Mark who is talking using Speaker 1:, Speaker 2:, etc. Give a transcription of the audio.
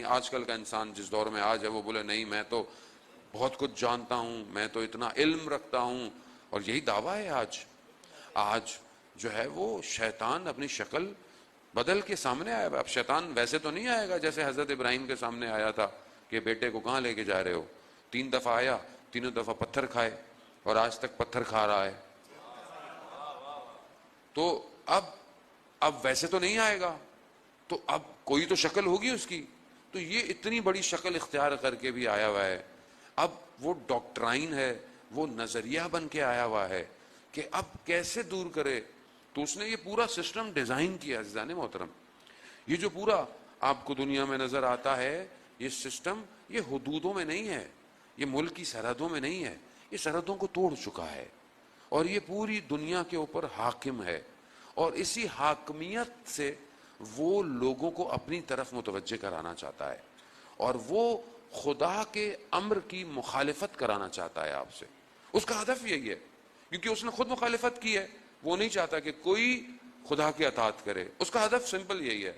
Speaker 1: آج کل کا انسان جس دور میں آج ہے وہ بولے نہیں میں تو بہت کچھ جانتا ہوں، میں تو اتنا علم رکھتا ہوں، اور یہی دعویٰ ہے آج جو ہے وہ شیطان اپنی شکل بدل کے سامنے آیا. اب شیطان ویسے تو نہیں آئے گا جیسے حضرت ابراہیم کے سامنے آیا تھا کہ بیٹے کو کہاں لے کے جا رہے ہو. 3 دفعہ آیا، تینوں دفعہ پتھر کھائے، اور آج تک پتھر کھا رہا ہے. تو اب ویسے تو نہیں آئے گا، تو اب کوئی تو شکل ہوگی اس کی. تو یہ اتنی بڑی شکل اختیار کر کے بھی آیا ہوا ہے. اب وہ ڈاکٹرائن ہے، وہ نظریہ بن کے آیا ہوا ہے کہ اب کیسے دور کرے. تو اس نے یہ پورا سسٹم ڈیزائن کیا. عزیزان محترم، یہ جو پورا آپ کو دنیا میں نظر آتا ہے، یہ سسٹم یہ حدودوں میں نہیں ہے، یہ ملک کی سرحدوں میں نہیں ہے، یہ سرحدوں کو توڑ چکا ہے، اور یہ پوری دنیا کے اوپر حاکم ہے. اور اسی حاکمیت سے وہ لوگوں کو اپنی طرف متوجہ کرانا چاہتا ہے، اور وہ خدا کے امر کی مخالفت کرانا چاہتا ہے آپ سے. اس کا ہدف یہی ہے، کیونکہ اس نے خود مخالفت کی ہے. وہ نہیں چاہتا کہ کوئی خدا کی اطاعت کرے. اس کا ہدف سمپل یہی ہے